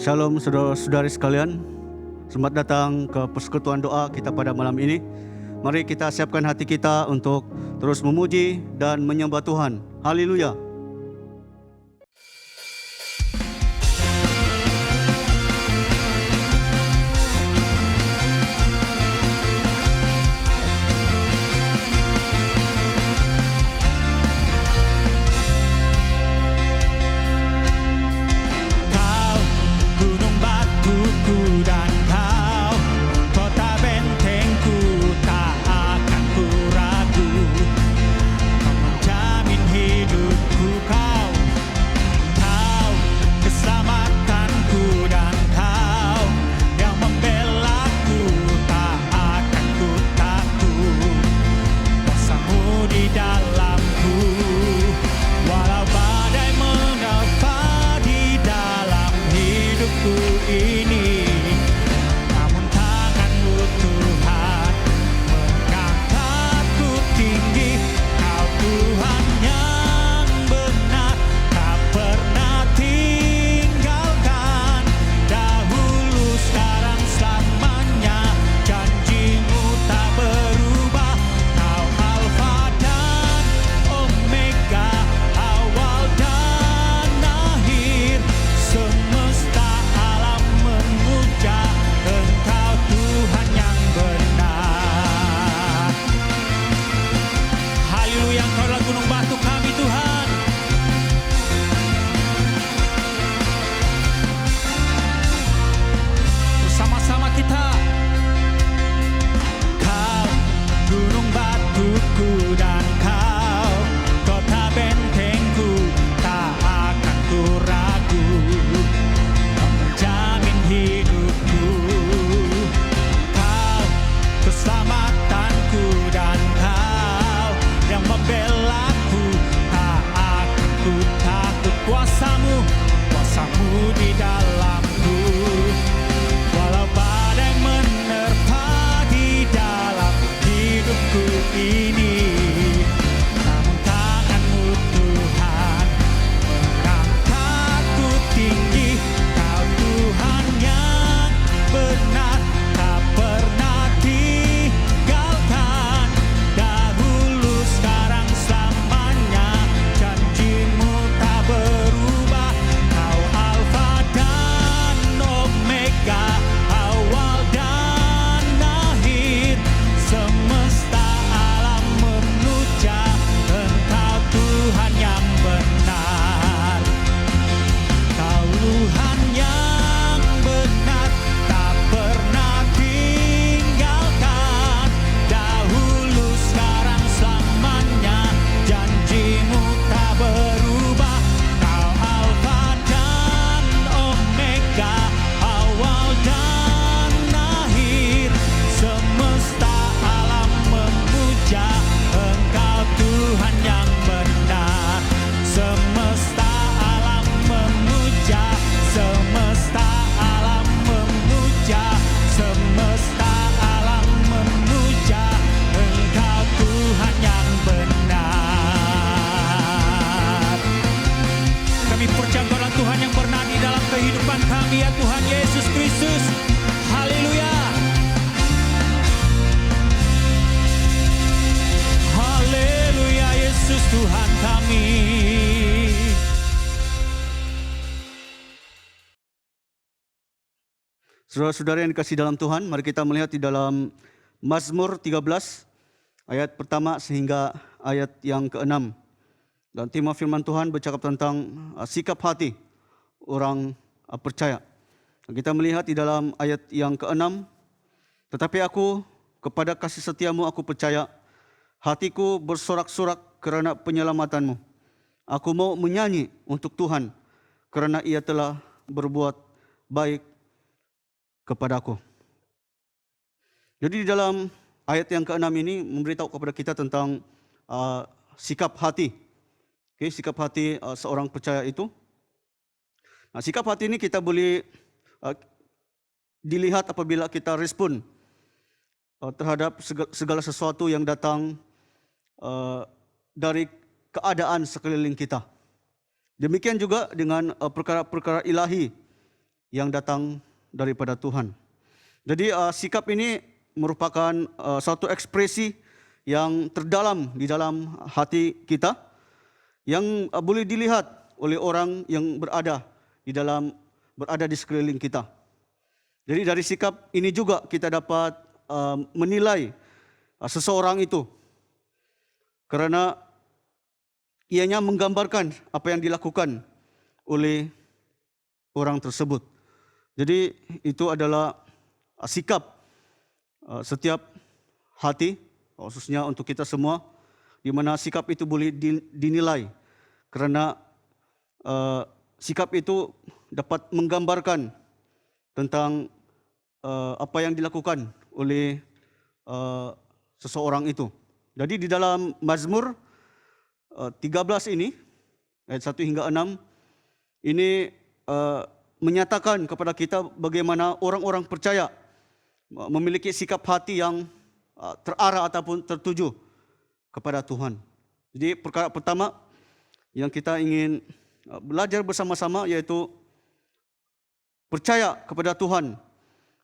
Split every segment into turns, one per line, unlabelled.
Shalom saudara-saudari sekalian. Selamat datang ke persekutuan doa kita pada malam ini. Mari kita siapkan hati kita untuk terus memuji dan menyembah Tuhan. Haleluya. Saudara-saudara yang dikasihi dalam Tuhan, mari kita melihat di dalam Mazmur 13 ayat pertama sehingga ayat yang ke-6. Dan tema firman Tuhan bercakap tentang sikap hati orang percaya. Dan kita melihat di dalam ayat yang ke-6, tetapi aku kepada kasih setiamu aku percaya, hatiku bersorak-sorak kerana penyelamatanmu. Aku mau menyanyi untuk Tuhan kerana ia telah berbuat baik kepadaku. Jadi di dalam ayat yang ke-6 ini memberitahu kepada kita tentang sikap hati. Sikap hati seorang percaya itu. Nah, sikap hati ini kita boleh dilihat apabila kita respon terhadap segala sesuatu yang datang dari keadaan sekeliling kita. Demikian juga dengan perkara-perkara ilahi yang datang daripada Tuhan. Jadi sikap ini merupakan suatu ekspresi yang terdalam di dalam hati kita yang boleh dilihat oleh orang yang berada di sekeliling kita. Jadi dari sikap ini juga kita dapat menilai seseorang itu, kerana ianya menggambarkan apa yang dilakukan oleh orang tersebut. Jadi itu adalah sikap setiap hati, khususnya untuk kita semua, di mana sikap itu boleh dinilai, kerana sikap itu dapat menggambarkan tentang apa yang dilakukan oleh seseorang itu. Jadi di dalam Mazmur 13 ini, ayat 1 hingga 6, ini menyatakan kepada kita bagaimana orang-orang percaya memiliki sikap hati yang terarah ataupun tertuju kepada Tuhan. Jadi perkara pertama yang kita ingin belajar bersama-sama yaitu percaya kepada Tuhan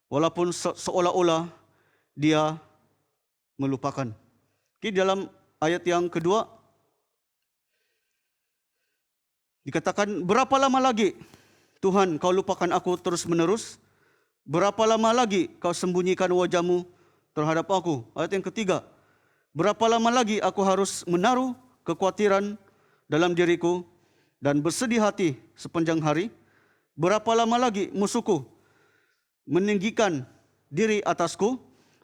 walaupun seolah-olah dia melupakan. Dalam ayat yang kedua dikatakan, berapa lama lagi Tuhan kau lupakan aku terus menerus? Berapa lama lagi kau sembunyikan wajahmu terhadap aku? Ayat yang ketiga, berapa lama lagi aku harus menaruh kekhawatiran dalam diriku dan bersedih hati sepanjang hari? Berapa lama lagi musuhku meninggikan diri atasku?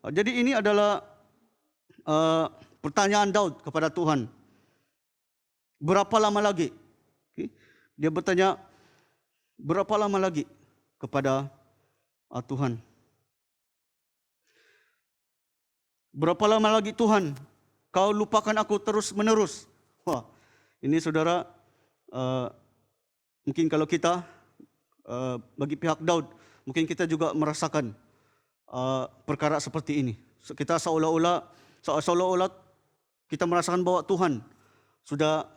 Jadi ini adalah pertanyaan Daud kepada Tuhan. Berapa lama lagi? Dia bertanya, berapa lama lagi kepada Tuhan? Berapa lama lagi Tuhan kau lupakan aku terus menerus? Wah, ini saudara, mungkin kalau kita bagi pihak Daud, mungkin kita juga merasakan perkara seperti ini. Kita seolah-olah kita merasakan bahwa Tuhan sudah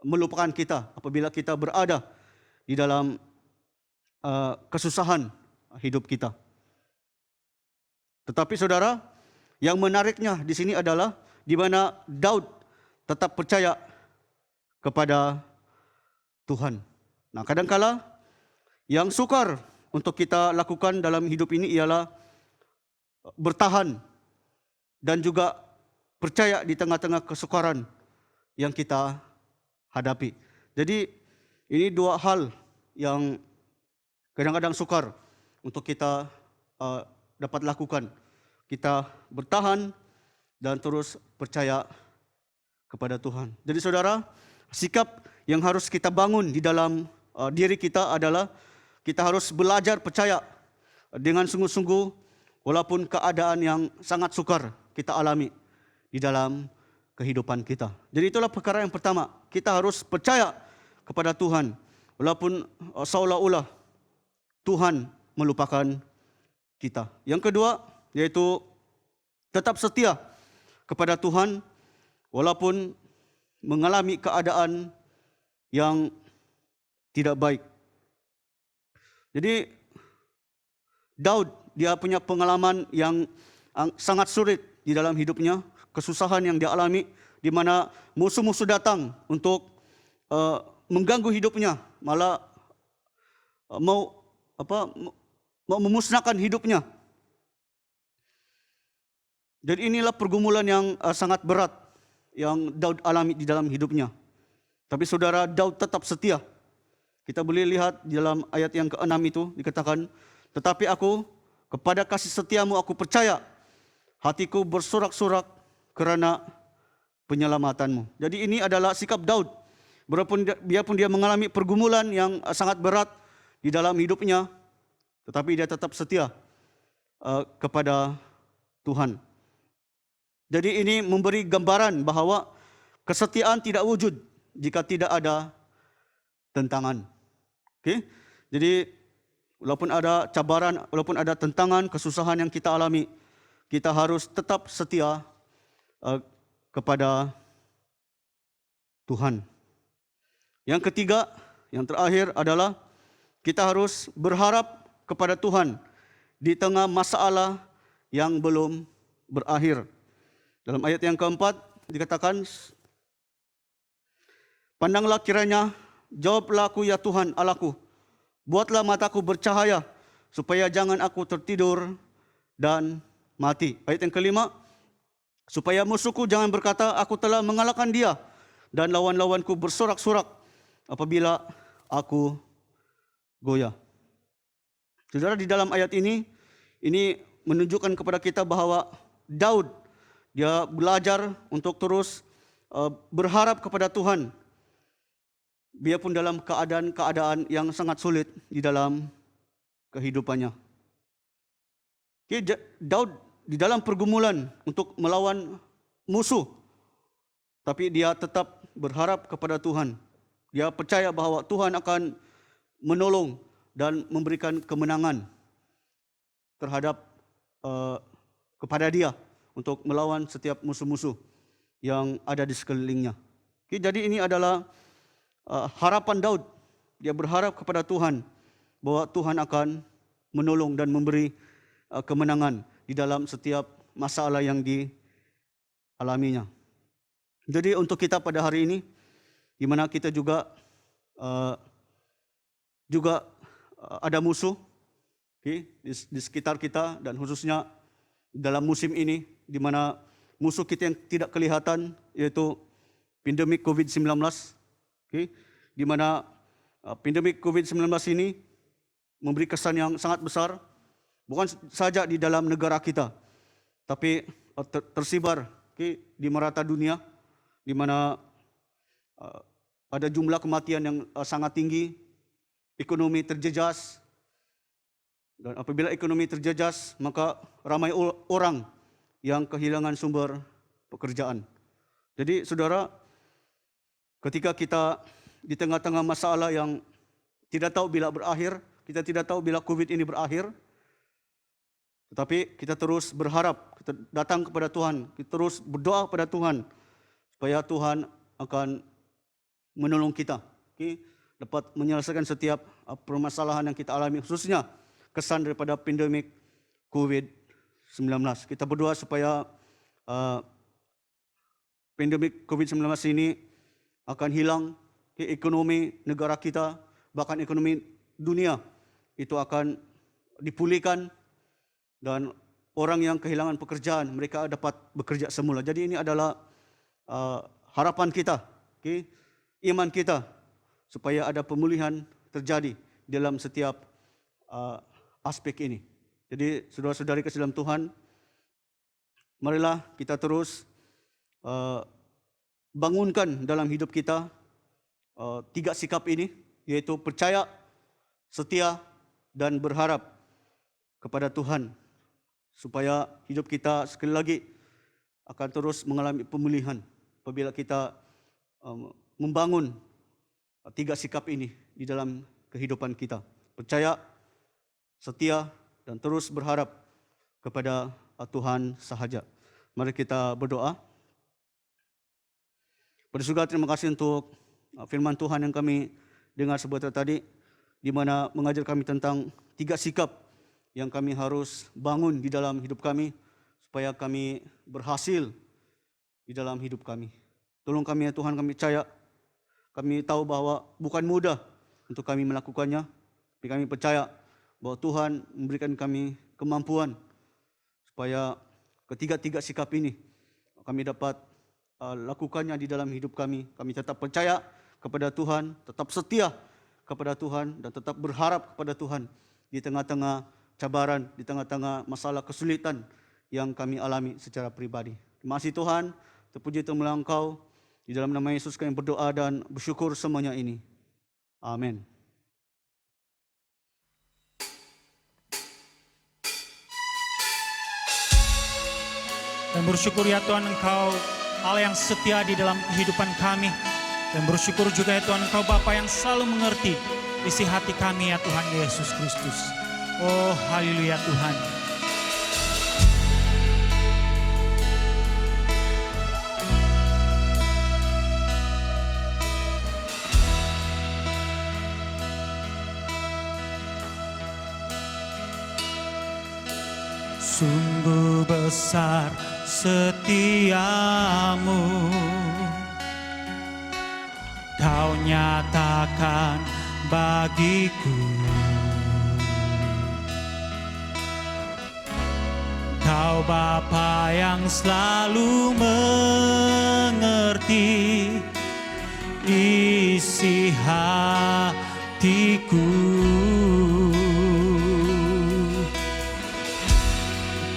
melupakan kita apabila kita berada di dalam kesusahan hidup kita. Tetapi saudara, yang menariknya di sini adalah di mana Daud tetap percaya kepada Tuhan. Nah, kadangkala yang sukar untuk kita lakukan dalam hidup ini ialah bertahan dan juga percaya di tengah-tengah kesukaran yang kita hadapi. Jadi ini dua hal yang kadang-kadang sukar untuk kita dapat lakukan. Kita bertahan dan terus percaya kepada Tuhan. Jadi saudara, sikap yang harus kita bangun di dalam diri kita adalah kita harus belajar percaya dengan sungguh-sungguh walaupun keadaan yang sangat sukar kita alami di dalam kehidupan kita. Jadi itulah perkara yang pertama. Kita harus percaya kepada Tuhan walaupun seolah-olah Tuhan melupakan kita. Yang kedua yaitu tetap setia kepada Tuhan walaupun mengalami keadaan yang tidak baik. Jadi Daud dia punya pengalaman yang sangat sulit di dalam hidupnya, kesusahan yang dia alami di mana musuh-musuh datang untuk mengganggu hidupnya, malah mau memusnahkan hidupnya. Jadi inilah pergumulan yang sangat berat yang Daud alami di dalam hidupnya. Tapi saudara, Daud tetap setia. Kita boleh lihat di dalam ayat yang ke-6 itu dikatakan, tetapi aku kepada kasih setiamu aku percaya, hatiku bersorak-sorak kerana penyelamatanmu. Jadi ini adalah sikap Daud. Biarpun dia mengalami pergumulan yang sangat berat di dalam hidupnya, tetapi dia tetap setia kepada Tuhan. Jadi ini memberi gambaran bahawa kesetiaan tidak wujud jika tidak ada tentangan. Okey? Jadi walaupun ada cabaran, walaupun ada tentangan, kesusahan yang kita alami, kita harus tetap setia kepada Tuhan. Yang ketiga, yang terakhir adalah kita harus berharap kepada Tuhan di tengah masalah yang belum berakhir. Dalam ayat yang keempat dikatakan, pandanglah kiranya, jawablah aku ya Tuhan Allahku, buatlah mataku bercahaya, supaya jangan aku tertidur dan mati. Ayat yang kelima, supaya musuhku jangan berkata, aku telah mengalahkan dia, dan lawan-lawanku bersorak-sorak apabila aku goyah. Saudara, di dalam ayat ini menunjukkan kepada kita bahwa Daud, dia belajar untuk terus berharap kepada Tuhan, biarpun dalam keadaan-keadaan yang sangat sulit di dalam kehidupannya. Daud di dalam pergumulan untuk melawan musuh, tapi dia tetap berharap kepada Tuhan. Dia percaya bahwa Tuhan akan menolong dan memberikan kemenangan terhadap kepada dia untuk melawan setiap musuh-musuh yang ada di sekelilingnya. Jadi ini adalah harapan Daud. Dia berharap kepada Tuhan bahwa Tuhan akan menolong dan memberi kemenangan di dalam setiap masalah yang dialaminya. Jadi untuk kita pada hari ini, di mana kita juga ada musuh di sekitar kita, dan khususnya dalam musim ini, di mana musuh kita yang tidak kelihatan, yaitu pandemik COVID-19, di mana pandemik COVID-19 ini memberi kesan yang sangat besar, bukan saja di dalam negara kita, tapi tersebar di merata dunia, di mana ada jumlah kematian yang sangat tinggi, ekonomi terjejas, dan apabila ekonomi terjejas, maka ramai orang yang kehilangan sumber pekerjaan. Jadi saudara, ketika kita di tengah-tengah masalah yang tidak tahu bila berakhir, kita tidak tahu bila COVID ini berakhir, tetapi kita terus berharap, kita datang kepada Tuhan, kita terus berdoa kepada Tuhan, supaya Tuhan akan menolong kita, dapat menyelesaikan setiap permasalahan yang kita alami, khususnya kesan daripada pandemik COVID-19. Kita berdoa supaya pandemik COVID-19 ini akan hilang, ekonomi negara kita, bahkan ekonomi dunia itu akan dipulihkan, dan orang yang kehilangan pekerjaan, mereka dapat bekerja semula. Jadi ini adalah harapan kita, iman kita, supaya ada pemulihan terjadi dalam setiap aspek ini. Jadi saudara-saudari kasih dalam Tuhan, marilah kita terus bangunkan dalam hidup kita tiga sikap ini, yaitu percaya, setia, dan berharap kepada Tuhan, supaya hidup kita sekali lagi akan terus mengalami pemulihan apabila kita membangun tiga sikap ini di dalam kehidupan kita. Percaya, setia, dan terus berharap kepada Tuhan sahaja. Mari kita berdoa. Pada surga, terima kasih untuk firman Tuhan yang kami dengar sebentar tadi, di mana mengajar kami tentang tiga sikap yang kami harus bangun di dalam hidup kami, supaya kami berhasil di dalam hidup kami. Tolong kami ya Tuhan, kami percaya, kami tahu bahwa bukan mudah untuk kami melakukannya, tapi kami percaya bahwa Tuhan memberikan kami kemampuan supaya ketiga-tiga sikap ini kami dapat lakukannya di dalam hidup kami. Kami tetap percaya kepada Tuhan, tetap setia kepada Tuhan, dan tetap berharap kepada Tuhan di tengah-tengah cabaran, di tengah-tengah masalah kesulitan yang kami alami secara pribadi. Terima kasih Tuhan, terpuji temulah Engkau. Di dalam nama Yesus kami berdoa dan bersyukur semuanya ini. Amin.
Dan bersyukur ya Tuhan, Engkau Allah yang setia di dalam kehidupan kami. Dan bersyukur juga ya Tuhan, Engkau Bapa yang selalu mengerti isi hati kami ya Tuhan Yesus Kristus. Oh haleluya Tuhan. Sungguh besar setiamu, Kau nyatakan bagiku. Kau Bapa yang selalu mengerti isi hatiku.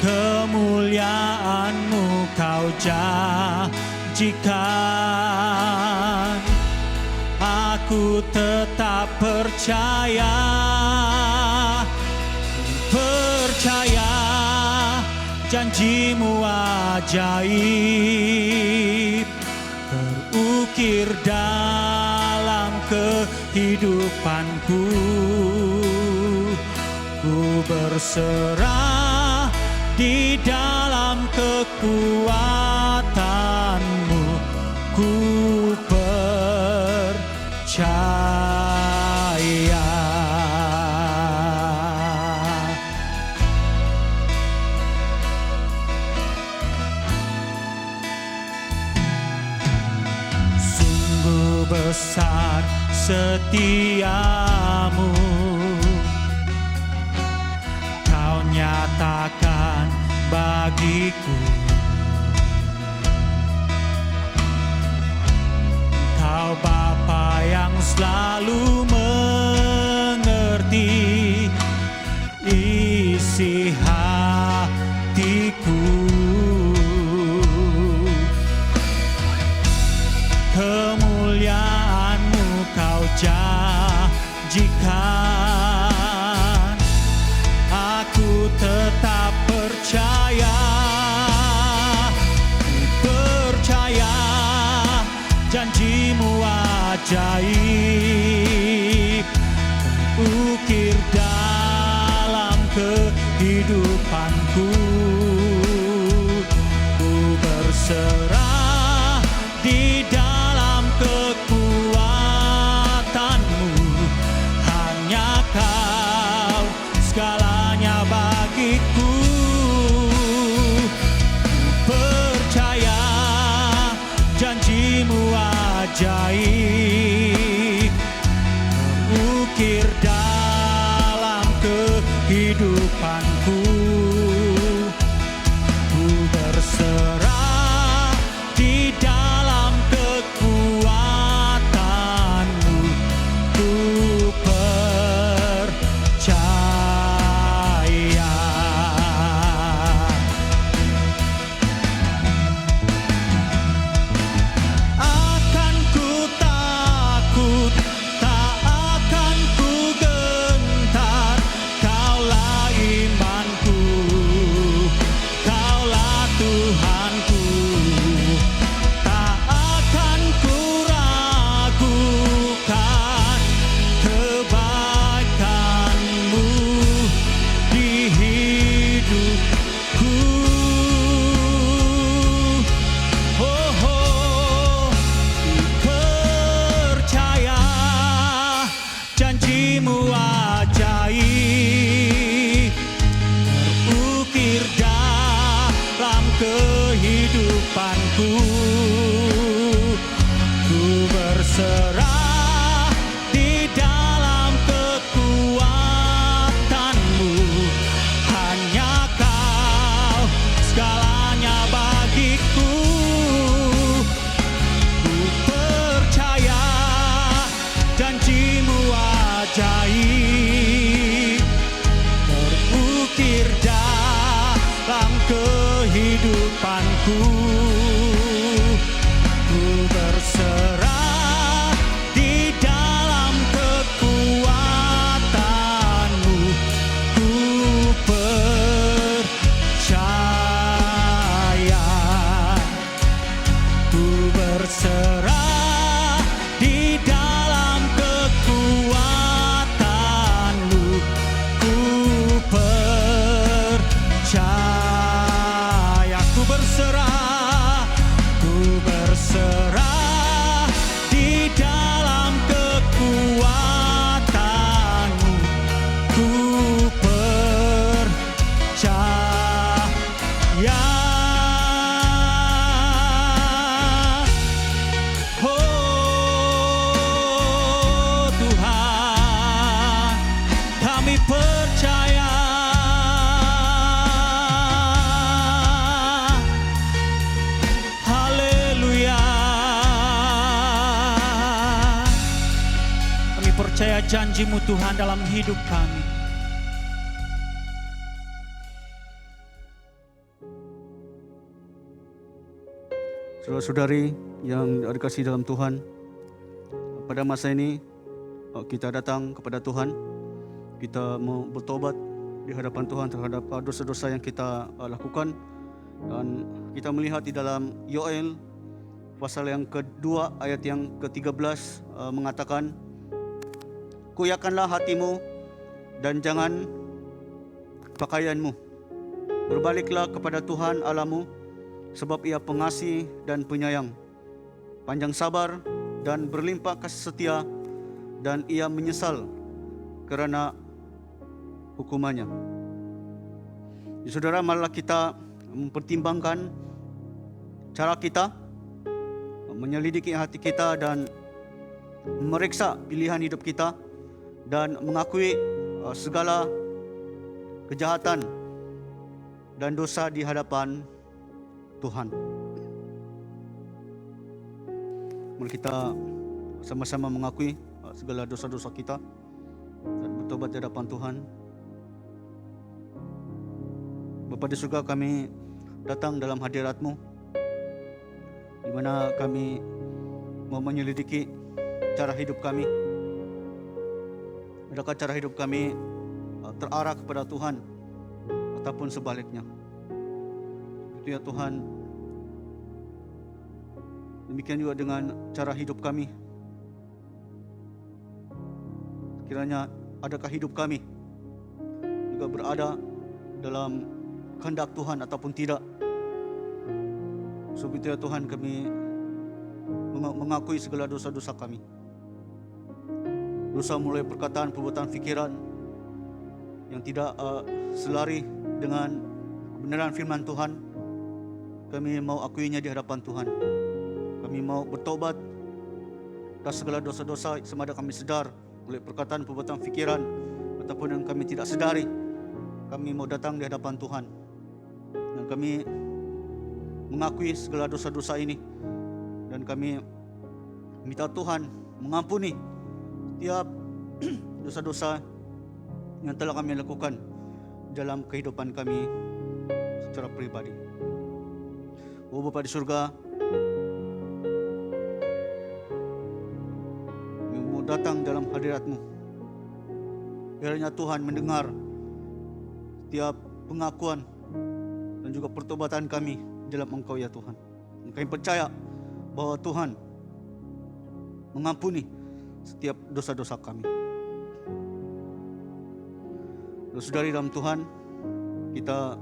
Kemuliaan-Mu Kau janjikan, aku tetap percaya janji-Mu ajaib terukir dalam kehidupanku. Ku berserah di dalam kekuatan-Mu, ku percaya. Sungguh besar setiamu, Kau nyatakan bagiku. Kau Bapa yang selalu mengerti isi hatiku. Kemuliaan-Mu Kau janjikan, aku tetap percaya janji-Mu ajaib terukir dalam kehidupanku. Ku berserah di dalam kekuatan-Mu, hanya Kau segalanya bagiku. Percaya janji-Mu ajaib terukir dalam kehidupanku. Ku berserah di dalam kekuatan-Mu, ku percaya. Akan ku takut, tak akan ku gentar, Kaulah imanku, Kaulah Tuhanku. Tak akan ku ragukan kebaikan-Mu di hidupku. Percaya janji-Mu ajaib terukir dalam kehidupanku. Ku berserah di dalam kekuatan-Mu, hanya Kau segalanya bagiku. Ku percaya janji-Mu ajaib terukir dalam kehidupanku. Ku berserah di dalam kekuatan-Mu, ku percaya. Ku berserah di dalam kekuatan-Mu, ku percaya. Ku berserah percaya janji-Mu Tuhan dalam hidup kami.
Saudara-saudari yang dikasihi dalam Tuhan, pada masa ini kita datang kepada Tuhan. Kita mau bertobat di hadapan Tuhan terhadap dosa-dosa yang kita lakukan. Dan kita melihat di dalam Yoel pasal yang kedua ayat yang ke-13 mengatakan, "Koyakkanlah hatimu dan jangan pakaianmu. Berbaliklah kepada Tuhan Allahmu, sebab Ia pengasih dan penyayang, panjang sabar dan berlimpah kasih setia, dan Ia menyesal kerana hukumannya." Ya, saudara, marilah kita mempertimbangkan cara kita, menyelidiki hati kita dan memeriksa pilihan hidup kita, dan mengakui segala kejahatan dan dosa di hadapan Tuhan. Mari kita sama-sama mengakui segala dosa-dosa kita dan bertobat di hadapan Tuhan. Bapa di surga, kami datang dalam hadirat-Mu, di mana kami mau menyelidiki cara hidup kami. Adakah cara hidup kami terarah kepada Tuhan ataupun sebaliknya? Itu ya Tuhan. Demikian juga dengan cara hidup kami. Kiranya adakah hidup kami juga berada dalam kehendak Tuhan ataupun tidak? Sebab itu ya Tuhan, kami mengakui segala dosa-dosa kami. Dosa mulai perkataan, perbuatan, fikiran yang tidak selari dengan kebenaran firman Tuhan. Kami mau akuinya di hadapan Tuhan. Kami mau bertobat atas segala dosa-dosa sama ada kami sedar oleh perkataan, perbuatan, fikiran ataupun yang kami tidak sedari. Kami mau datang di hadapan Tuhan dan kami mengakui segala dosa-dosa ini, dan kami minta Tuhan mengampuni setiap dosa-dosa yang telah kami lakukan dalam kehidupan kami secara pribadi. Oh Bapa di surga, kami mau datang dalam hadirat-Mu. Kiranya Tuhan mendengar setiap pengakuan dan juga pertobatan kami dalam Engkau ya Tuhan. Kami percaya bahwa Tuhan mengampuni setiap dosa-dosa kami. Saudari dalam Tuhan, kita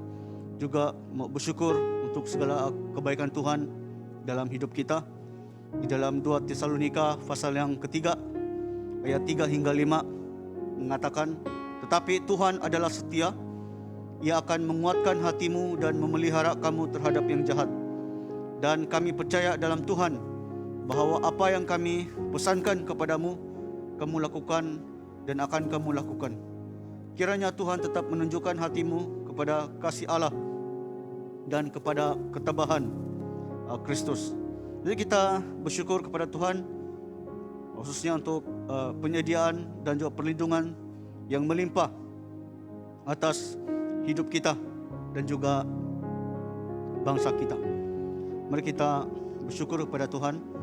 juga mau bersyukur untuk segala kebaikan Tuhan dalam hidup kita. Di dalam 2 Tesalonika pasal yang ketiga ayat 3 hingga 5 mengatakan, "Tetapi Tuhan adalah setia. Ia akan menguatkan hatimu dan memelihara kamu terhadap yang jahat. Dan kami percaya dalam Tuhan bahwa apa yang kami pesankan kepadamu, kamu lakukan dan akan kamu lakukan. Kiranya Tuhan tetap menunjukkan hatimu kepada kasih Allah dan kepada ketabahan Kristus." Jadi kita bersyukur kepada Tuhan khususnya untuk penyediaan dan juga perlindungan yang melimpah atas hidup kita dan juga bangsa kita. Mari kita bersyukur kepada Tuhan.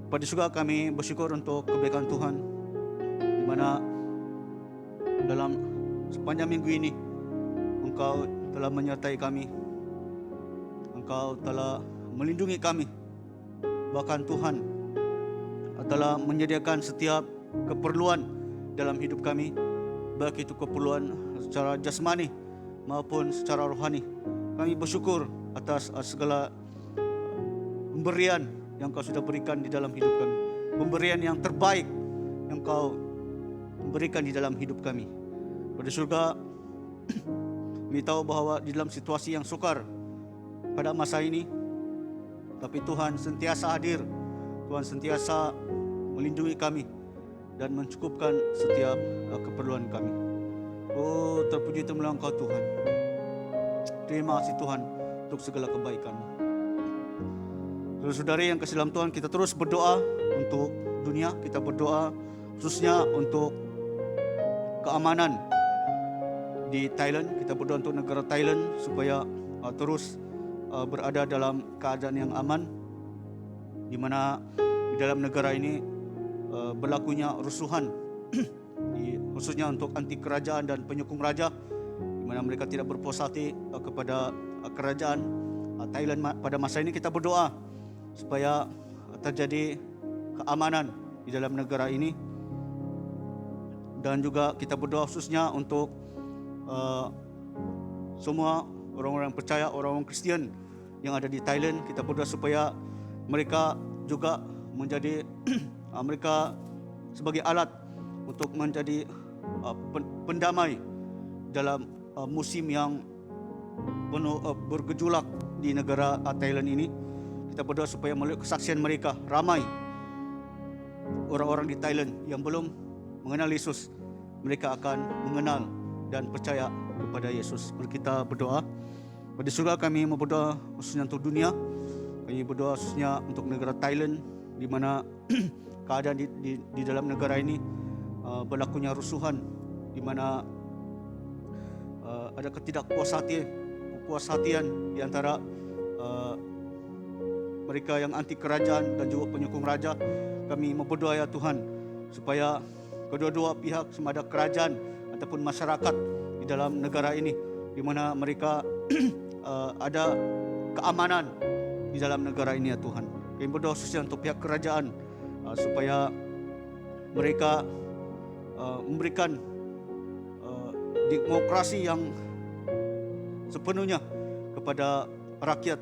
Pada juga kami bersyukur untuk kebaikan Tuhan, di mana dalam sepanjang minggu ini Engkau telah menyertai kami. Engkau telah melindungi kami. Bahkan Tuhan telah menyediakan setiap keperluan dalam hidup kami, baik itu keperluan secara jasmani maupun secara rohani. Kami bersyukur atas segala pemberian yang Kau sudah berikan di dalam hidup kami. Pemberian yang terbaik yang Kau berikan di dalam hidup kami. Pada surga, kami tahu bahwa di dalam situasi yang sukar pada masa ini, tapi Tuhan sentiasa hadir. Tuhan sentiasa melindungi kami dan mencukupkan setiap keperluan kami. Oh, terpuji temulah Engkau Tuhan. Terima kasih Tuhan untuk segala kebaikan-Mu. Saudara-saudari yang kasih dalam Tuhan, kita terus berdoa untuk dunia. Kita berdoa khususnya untuk keamanan di Thailand. Kita berdoa untuk negara Thailand supaya terus berada dalam keadaan yang aman, di mana di dalam negara ini berlakunya rusuhan khususnya untuk anti kerajaan dan penyokong raja, di mana mereka tidak berpuas hati kepada kerajaan Thailand pada masa ini. Kita berdoa supaya terjadi keamanan di dalam negara ini, dan juga kita berdoa khususnya untuk semua orang-orang percaya, orang-orang Kristian yang ada di Thailand. Kita berdoa supaya mereka juga menjadi mereka sebagai alat untuk menjadi pendamai dalam musim yang penuh bergejolak di negara Thailand ini. Kita berdoa supaya melalui kesaksian mereka, ramai orang-orang di Thailand yang belum mengenal Yesus, mereka akan mengenal dan percaya kepada Yesus. Mari kita berdoa. Pada surga kami mau berdoa khususnya untuk dunia. Kami berdoa khususnya untuk negara Thailand, di mana keadaan di dalam negara ini berlakunya rusuhan, di mana ada ketidakpuas-hatian di antara mereka yang anti kerajaan dan juga penyokong raja. Kami mau berdoa ya Tuhan, supaya kedua-dua pihak, sama ada kerajaan ataupun masyarakat di dalam negara ini, di mana mereka ada keamanan di dalam negara ini ya Tuhan. Kami berdoa khususnya untuk pihak kerajaan supaya mereka memberikan demokrasi yang sepenuhnya kepada rakyat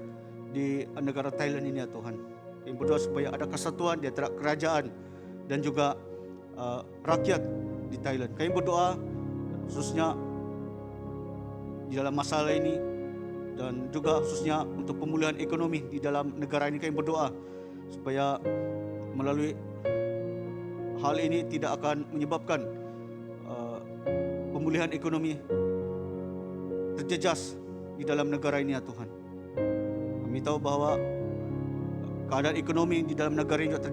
di negara Thailand ini ya Tuhan. Kami berdoa supaya ada kesatuan di antara kerajaan dan juga rakyat di Thailand. Kami berdoa khususnya di dalam masalah ini, dan juga khususnya untuk pemulihan ekonomi di dalam negara ini. Kami berdoa supaya melalui hal ini tidak akan menyebabkan pemulihan ekonomi terjejas di dalam negara ini ya Tuhan. Kami tahu bahwa keadaan ekonomi di dalam negara ini juga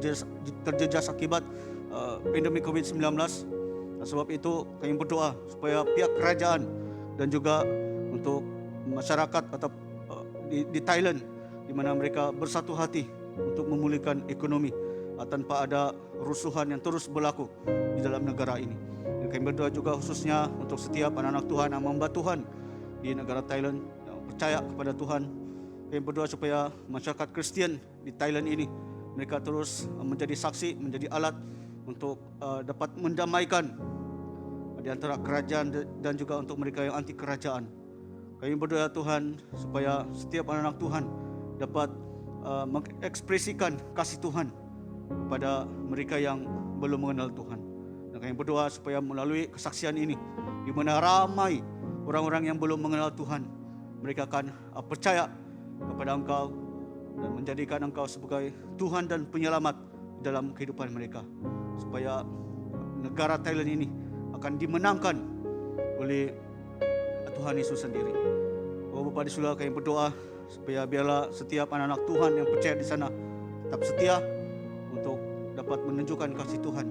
terjejas akibat pandemi COVID-19. Sebab itu kami berdoa supaya pihak kerajaan dan juga untuk masyarakat atau di Thailand, di mana mereka bersatu hati untuk memulihkan ekonomi tanpa ada rusuhan yang terus berlaku di dalam negara ini. Dan kami berdoa juga khususnya untuk setiap anak-anak Tuhan yang hamba Tuhan di negara Thailand yang percaya kepada Tuhan. Kami berdoa supaya masyarakat Kristian di Thailand ini, mereka terus menjadi saksi, menjadi alat untuk dapat mendamaikan di antara kerajaan dan juga untuk mereka yang anti kerajaan. Kami berdoa Tuhan supaya setiap anak-anak Tuhan dapat mengekspresikan kasih Tuhan kepada mereka yang belum mengenal Tuhan. Dan kami berdoa supaya melalui kesaksian ini, di mana ramai orang-orang yang belum mengenal Tuhan, mereka akan percaya kepada Engkau dan menjadikan Engkau sebagai Tuhan dan penyelamat dalam kehidupan mereka, supaya negara Thailand ini akan dimenangkan oleh Tuhan Yesus sendiri. Bapa di surga, kami berdoa supaya biarlah setiap anak-anak Tuhan yang percaya di sana tetap setia untuk dapat menunjukkan kasih Tuhan,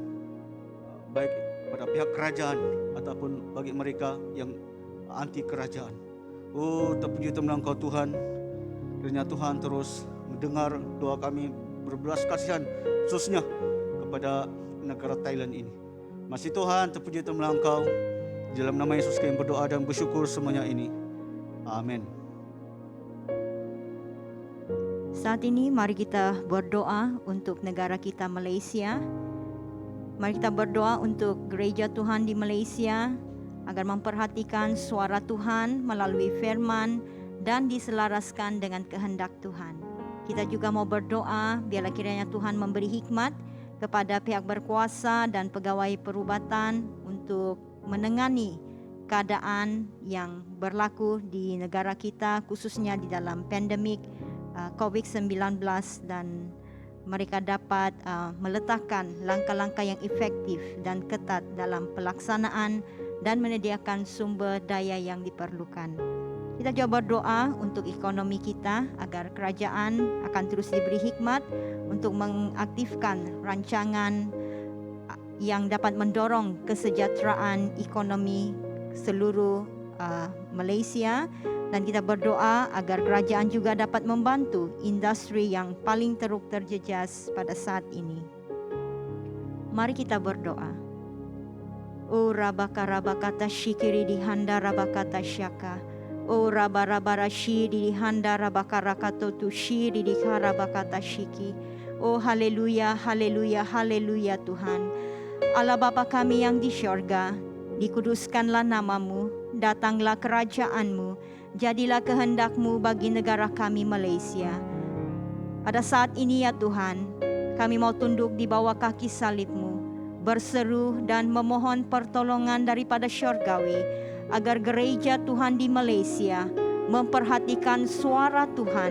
baik pada pihak kerajaan ataupun bagi mereka yang anti kerajaan. Terpuji teman Engkau Tuhan. Kiranya Tuhan terus mendengar doa kami berbelas kasihan khususnya kepada negara Thailand ini. Masih Tuhan, terpuji teman Engkau. Dalam nama Yesus kami berdoa dan bersyukur semuanya ini. Amin.
Saat ini mari kita berdoa untuk negara kita Malaysia. Mari kita berdoa untuk gereja Tuhan di Malaysia agar memperhatikan suara Tuhan melalui firman dan diselaraskan dengan kehendak Tuhan. Kita juga mau berdoa biarlah kiranya Tuhan memberi hikmat kepada pihak berkuasa dan pegawai perubatan untuk menangani keadaan yang berlaku di negara kita, khususnya di dalam pandemik COVID-19, dan mereka dapat meletakkan langkah-langkah yang efektif dan ketat dalam pelaksanaan dan menyediakan sumber daya yang diperlukan. Kita juga berdoa untuk ekonomi kita agar kerajaan akan terus diberi hikmat untuk mengaktifkan rancangan yang dapat mendorong kesejahteraan ekonomi seluruh Malaysia, dan kita berdoa agar kerajaan juga dapat membantu industri yang paling teruk terjejas pada saat ini. Mari kita berdoa. O rabaka rabakata shikiri di handa rabakata syaka. O rabarabara shiri di handa rabakarakato tu shiri di harabakata shiki. Oh haleluya, haleluya, haleluya Tuhan. Allah Bapa kami yang di syurga, dikuduskanlah namamu, datanglah kerajaanmu, jadilah kehendak-Mu bagi negara kami Malaysia. Pada saat ini ya Tuhan, kami mau tunduk di bawah kaki salib-Mu, berseru dan memohon pertolongan daripada syurgawi, agar gereja Tuhan di Malaysia memperhatikan suara Tuhan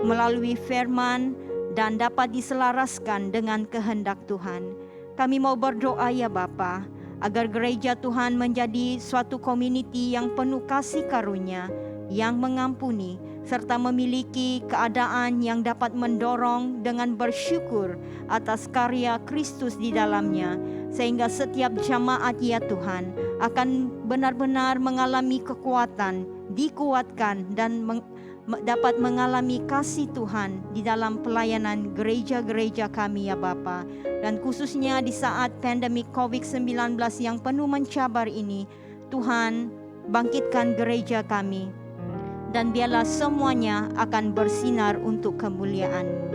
melalui firman dan dapat diselaraskan dengan kehendak Tuhan. Kami mau berdoa ya Bapa, agar gereja Tuhan menjadi suatu komuniti yang penuh kasih karunia, yang mengampuni, serta memiliki keadaan yang dapat mendorong dengan bersyukur atas karya Kristus di dalamnya, sehingga setiap jamaat ya Tuhan akan benar-benar mengalami kekuatan, dikuatkan dan dapat mengalami kasih Tuhan di dalam pelayanan gereja-gereja kami ya Bapa. Dan khususnya di saat pandemik COVID-19 yang penuh mencabar ini, Tuhan bangkitkan gereja kami, dan biarlah semuanya akan bersinar untuk kemuliaan-Mu.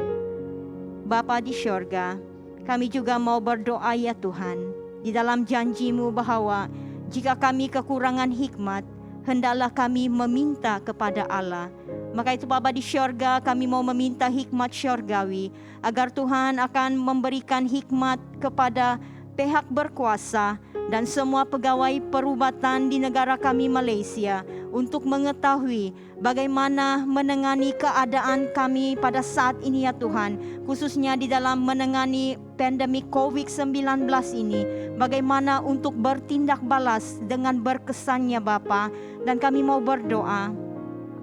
Bapa di syurga, kami juga mau berdoa ya Tuhan, di dalam janji-Mu bahwa jika kami kekurangan hikmat, hendaklah kami meminta kepada Allah. Maka itu Bapa di syurga, kami mau meminta hikmat syurgawi, agar Tuhan akan memberikan hikmat kepada pihak berkuasa dan semua pegawai perubatan di negara kami Malaysia, untuk mengetahui bagaimana menangani keadaan kami pada saat ini ya Tuhan, khususnya di dalam menangani pandemik COVID-19 ini, bagaimana untuk bertindak balas dengan berkesannya Bapa. Dan kami mau berdoa,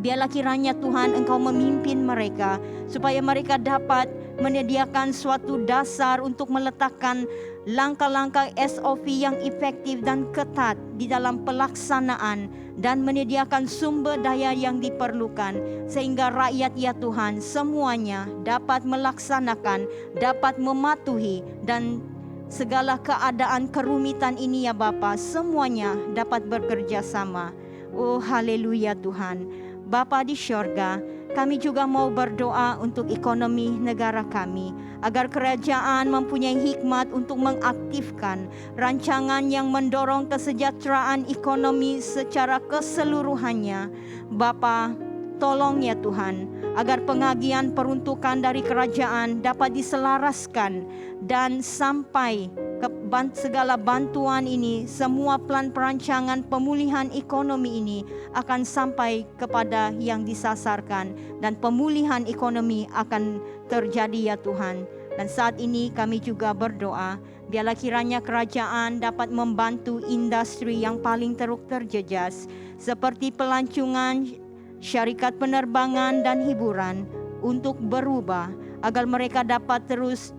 biarlah kiranya Tuhan Engkau memimpin mereka, supaya mereka dapat menyediakan suatu dasar untuk meletakkan langkah-langkah SOP yang efektif dan ketat di dalam pelaksanaan, dan menyediakan sumber daya yang diperlukan, sehingga rakyat ya Tuhan semuanya dapat melaksanakan, dapat mematuhi, dan segala keadaan kerumitan ini ya Bapa, semuanya dapat bekerja sama. Oh haleluya Tuhan. Bapa di syurga, kami juga mau berdoa untuk ekonomi negara kami, agar kerajaan mempunyai hikmat untuk mengaktifkan rancangan yang mendorong kesejahteraan ekonomi secara keseluruhannya. Bapa, tolong ya Tuhan, agar pengagihan peruntukan dari kerajaan dapat diselaraskan, dan sampai ke segala bantuan ini, semua plan perancangan pemulihan ekonomi ini akan sampai kepada yang disasarkan, dan pemulihan ekonomi akan terjadi ya Tuhan. Dan saat ini kami juga berdoa, biarlah kiranya kerajaan dapat membantu industri yang paling teruk terjejas, seperti pelancongan, syarikat penerbangan dan hiburan, untuk berubah agar mereka dapat terus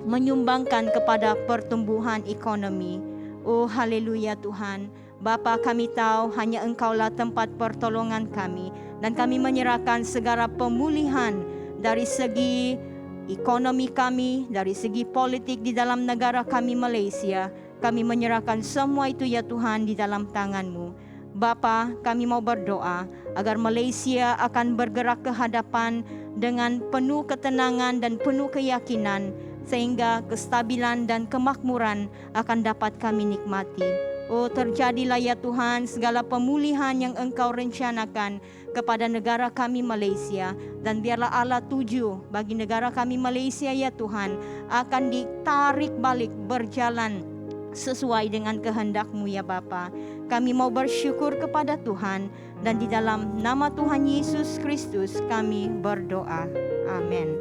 menyumbangkan kepada pertumbuhan ekonomi. Oh haleluya Tuhan. Bapa, kami tahu hanya Engkaulah tempat pertolongan kami, dan kami menyerahkan segala pemulihan dari segi ekonomi kami, dari segi politik di dalam negara kami Malaysia. Kami menyerahkan semua itu ya Tuhan di dalam tangan-Mu. Bapa, kami mau berdoa agar Malaysia akan bergerak ke hadapan dengan penuh ketenangan dan penuh keyakinan, sehingga kestabilan dan kemakmuran akan dapat kami nikmati. Oh terjadilah ya Tuhan segala pemulihan yang Engkau rencanakan kepada negara kami Malaysia, dan biarlah Allah tuju bagi negara kami Malaysia ya Tuhan akan ditarik balik berjalan sesuai dengan kehendak-Mu ya Bapa. Kami mau bersyukur kepada Tuhan, dan di dalam nama Tuhan Yesus Kristus kami berdoa. Amin.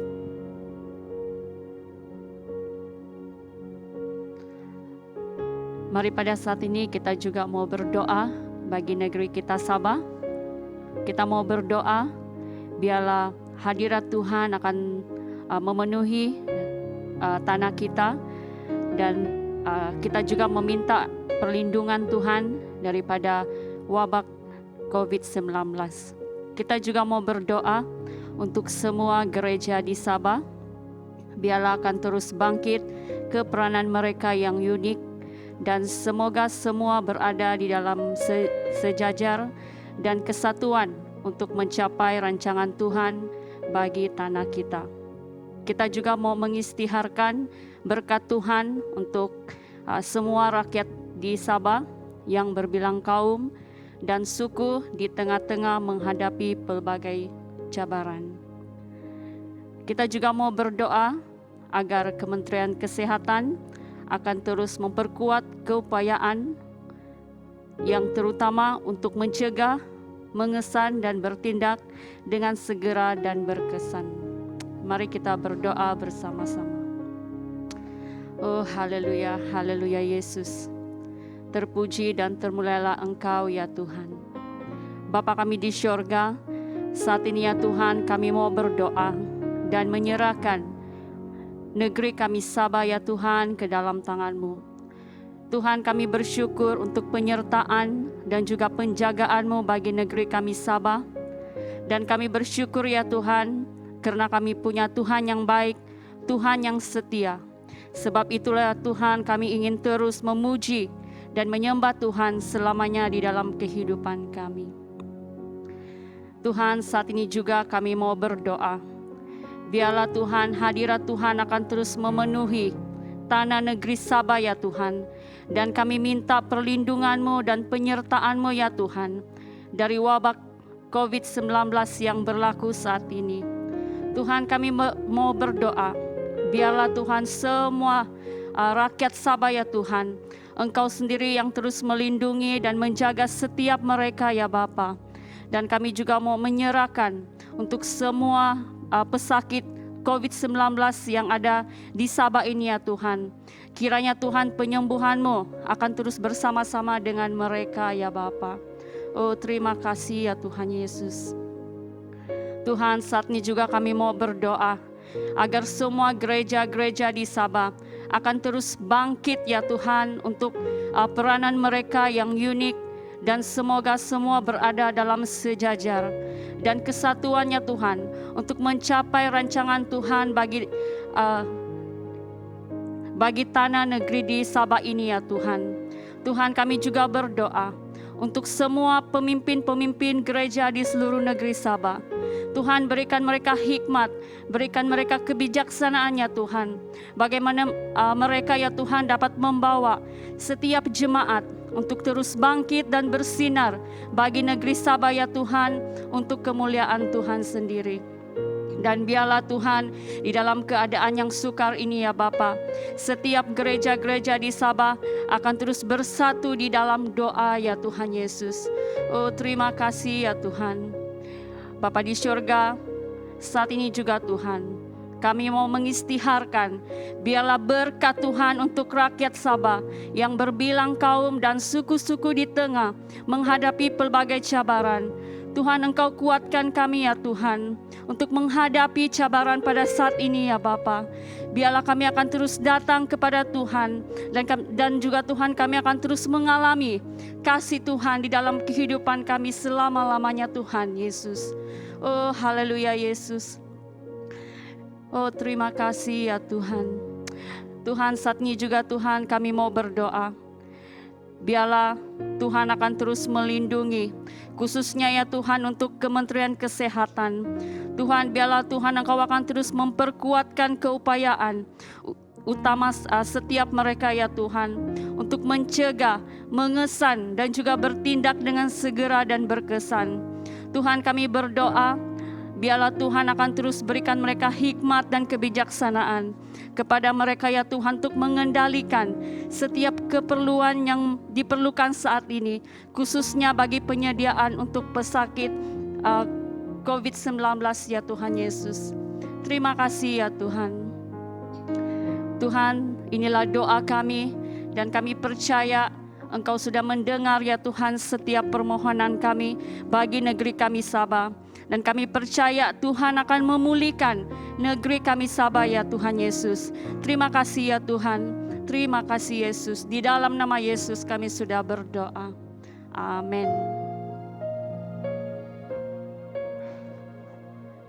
Mari pada saat ini kita juga mau berdoa bagi negeri kita Sabah. Kita mau berdoa biarlah hadirat Tuhan akan memenuhi tanah kita, dan kita juga meminta perlindungan Tuhan daripada wabak COVID-19. Kita juga mau berdoa untuk semua gereja di Sabah, biarlah akan terus bangkit ke peranan mereka yang unik, dan semoga semua berada di dalam sejajar dan kesatuan untuk mencapai rancangan Tuhan bagi tanah kita. Kita juga mau mengistiharkan berkat Tuhan untuk semua rakyat di Sabah yang berbilang kaum dan suku di tengah-tengah menghadapi pelbagai cabaran. Kita juga mau berdoa agar Kementerian Kesehatan akan terus memperkuat keupayaan yang terutama untuk mencegah, mengesan dan bertindak dengan segera dan berkesan. Mari kita berdoa bersama-sama. Oh haleluya, haleluya Yesus. Terpuji dan termulialah Engkau ya Tuhan. Bapa kami di syurga, saat ini ya Tuhan kami mau berdoa dan menyerahkan negeri kami Sabah ya Tuhan ke dalam tangan-Mu. Tuhan kami bersyukur untuk penyertaan dan juga penjagaan-Mu bagi negeri kami Sabah. Dan kami bersyukur ya Tuhan karena kami punya Tuhan yang baik, Tuhan yang setia. Sebab itulah Tuhan kami ingin terus memuji dan menyembah Tuhan selamanya di dalam kehidupan kami. Tuhan, saat ini juga kami mau berdoa. Biarlah Tuhan, hadirat Tuhan akan terus memenuhi tanah negeri Sabah ya Tuhan. Dan kami minta perlindungan-Mu dan penyertaan-Mu ya Tuhan dari wabak COVID-19 yang berlaku saat ini. Tuhan, kami mau berdoa. Biarlah Tuhan semua rakyat Sabah ya Tuhan, Engkau sendiri yang terus melindungi dan menjaga setiap mereka ya Bapa. Dan kami juga mau menyerahkan untuk semua pesakit COVID-19 yang ada di Sabah ini ya Tuhan. Kiranya Tuhan penyembuhan-Mu akan terus bersama-sama dengan mereka ya Bapa. Oh terima kasih ya Tuhan Yesus. Tuhan, saat ini juga kami mau berdoa agar semua gereja-gereja di Sabah akan terus bangkit ya Tuhan untuk peranan mereka yang unik, dan semoga semua berada dalam sejajar dan kesatuannya Tuhan untuk mencapai rancangan Tuhan bagi tanah negeri di Sabah ini ya Tuhan. Tuhan, kami juga berdoa untuk semua pemimpin-pemimpin gereja di seluruh negeri Sabah. Tuhan, berikan mereka hikmat, berikan mereka kebijaksanaan ya Tuhan. Bagaimana mereka ya Tuhan dapat membawa setiap jemaat untuk terus bangkit dan bersinar bagi negeri Sabah ya Tuhan, untuk kemuliaan Tuhan sendiri. Dan biarlah Tuhan di dalam keadaan yang sukar ini ya Bapa, setiap gereja-gereja di Sabah akan terus bersatu di dalam doa ya Tuhan Yesus. Oh terima kasih ya Tuhan. Bapa di syurga, saat ini juga Tuhan, kami mau mengistiharkan, biarlah berkat Tuhan untuk rakyat Sabah yang berbilang kaum dan suku-suku di tengah menghadapi pelbagai cabaran. Tuhan, Engkau kuatkan kami ya Tuhan untuk menghadapi cabaran pada saat ini ya Bapa. Biarlah kami akan terus datang kepada Tuhan, dan juga Tuhan kami akan terus mengalami kasih Tuhan di dalam kehidupan kami selama-lamanya Tuhan Yesus. Oh haleluya Yesus. Oh terima kasih ya Tuhan. Tuhan, saat ini juga Tuhan kami mau berdoa. Biarlah Tuhan akan terus melindungi, khususnya ya Tuhan untuk Kementerian Kesehatan. Tuhan, biarlah Tuhan Engkau akan terus memperkuatkan keupayaan utama setiap mereka ya Tuhan, untuk mencegah, mengesan dan juga bertindak dengan segera dan berkesan. Tuhan, kami berdoa, biarlah Tuhan akan terus berikan mereka hikmat dan kebijaksanaan kepada mereka ya Tuhan, untuk mengendalikan setiap keperluan yang diperlukan saat ini, khususnya bagi penyediaan untuk pesakit COVID-19 ya Tuhan Yesus. Terima kasih ya Tuhan. Tuhan, inilah doa kami, dan kami percaya Engkau sudah mendengar ya Tuhan setiap permohonan kami bagi negeri kami Sabah. Dan kami percaya Tuhan akan memulihkan negeri kami Sabah ya Tuhan Yesus. Terima kasih ya Tuhan. terima kasih Yesus. Di dalam nama Yesus kami sudah berdoa. Amin.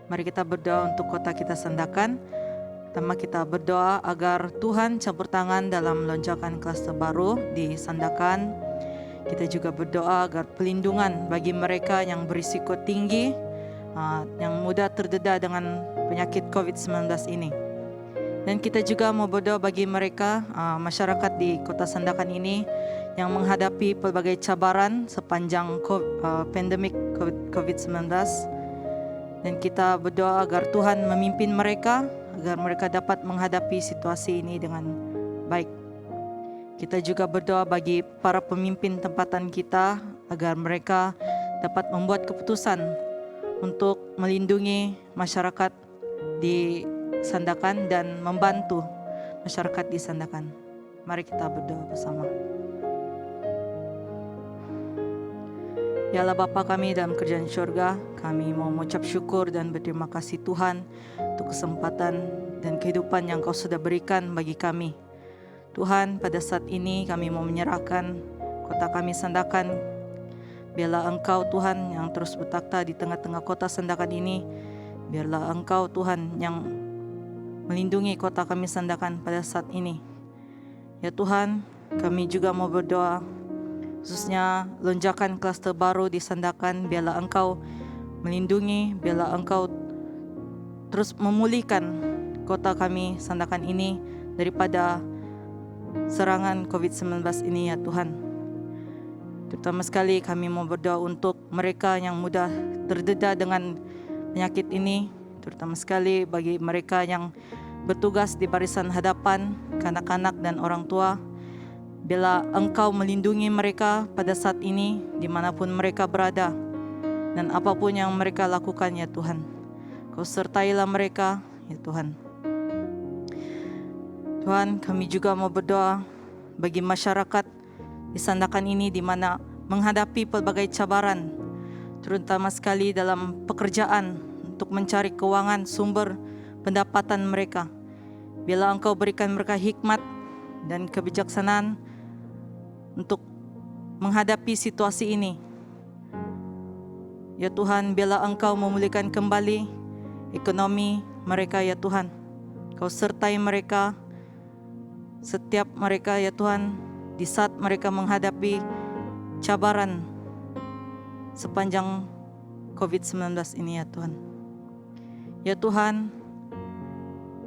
Mari kita berdoa untuk kota kita Sandakan. Pertama kita berdoa agar Tuhan campur tangan dalam lonjakan klaster baru di Sandakan. Kita juga berdoa agar pelindungan bagi mereka yang berisiko tinggi, yang mudah terdedah dengan penyakit COVID-19 ini. Dan kita juga mau berdoa bagi mereka, masyarakat di kota Sandakan ini yang menghadapi pelbagai cabaran sepanjang pandemik COVID-19. Dan kita berdoa agar Tuhan memimpin mereka, agar mereka dapat menghadapi situasi ini dengan baik. Kita juga berdoa bagi para pemimpin tempatan kita, agar mereka dapat membuat keputusan untuk melindungi masyarakat di Sandakan dan membantu masyarakat di Sandakan. Mari kita berdoa bersama. Ya Allah Bapa kami dalam kerajaan syurga, kami mau mengucap syukur dan berterima kasih Tuhan untuk kesempatan dan kehidupan yang Kau sudah berikan bagi kami. Tuhan, pada saat ini kami mau menyerahkan kota kami Sandakan. Biarlah Engkau Tuhan yang terus bertakhta di tengah-tengah kota Sandakan ini. Biarlah Engkau Tuhan yang melindungi kota kami Sandakan pada saat ini. Ya Tuhan, kami juga mau berdoa khususnya lonjakan klaster baru di Sandakan. Biarlah Engkau melindungi, biarlah Engkau terus memulihkan kota kami Sandakan ini daripada serangan COVID-19 ini ya Tuhan. Terutama sekali kami mau berdoa untuk mereka yang mudah terdedah dengan penyakit ini, terutama sekali bagi mereka yang bertugas di barisan hadapan, kanak-kanak dan orang tua. Bila Engkau melindungi mereka pada saat ini, dimanapun mereka berada, dan apapun yang mereka lakukan ya Tuhan, Kau sertailah mereka ya Tuhan. Tuhan, kami juga mau berdoa bagi masyarakat di Sandakan ini di mana menghadapi pelbagai cabaran, terutama sekali dalam pekerjaan untuk mencari keuangan sumber pendapatan mereka. Bila Engkau berikan mereka hikmat dan kebijaksanaan untuk menghadapi situasi ini. Ya Tuhan, bila Engkau memulihkan kembali ekonomi mereka ya Tuhan, Kau sertai mereka, setiap mereka ya Tuhan, di saat mereka menghadapi cabaran sepanjang COVID-19 ini ya Tuhan. Ya Tuhan,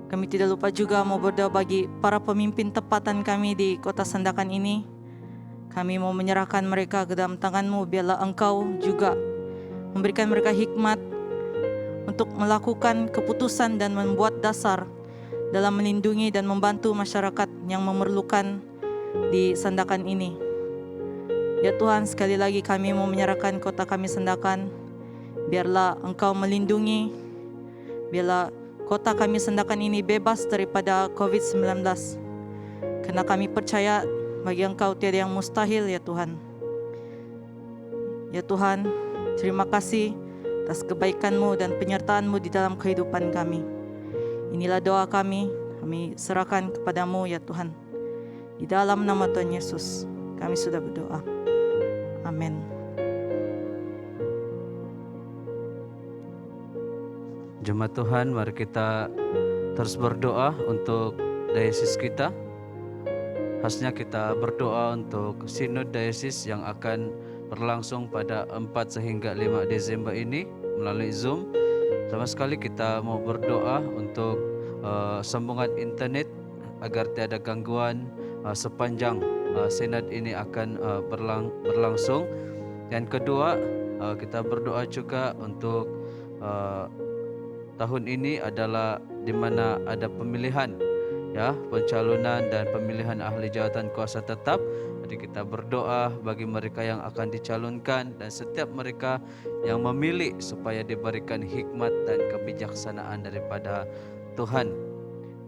kami tidak lupa juga mau berdoa bagi para pemimpin tempatan kami di kota Sandakan ini. Kami mau menyerahkan mereka ke dalam tangan-Mu. Biarlah Engkau juga memberikan mereka hikmat untuk melakukan keputusan dan membuat dasar dalam melindungi dan membantu masyarakat yang memerlukan di Sandakan ini. Ya Tuhan, sekali lagi kami mau menyerahkan kota kami Sandakan. Biarlah Engkau melindungi, biarlah kota kami Sandakan ini bebas daripada COVID-19. Karena kami percaya bagi Engkau tiada yang mustahil ya Tuhan. Ya Tuhan, terima kasih atas kebaikan-Mu dan penyertaan-Mu di dalam kehidupan kami. Inilah doa kami serahkan kepada-Mu ya Tuhan. Di dalam nama Tuhan Yesus, kami sudah berdoa. Amin.
Jemaat Tuhan, mari kita terus berdoa untuk dayesis kita. Khasnya kita berdoa untuk Sinod Dayesis yang akan berlangsung pada 4 sehingga 5 Desember ini melalui Zoom. Sama sekali kita mau berdoa untuk sambungan internet agar tiada gangguan sepanjang Sinod ini akan berlangsung. Dan kedua, kita berdoa juga untuk tahun ini adalah di mana ada pemilihan, ya, pencalonan dan pemilihan ahli jawatan kuasa tetap. Jadi kita berdoa bagi mereka yang akan dicalonkan dan setiap mereka yang memilih supaya diberikan hikmat dan kebijaksanaan daripada Tuhan.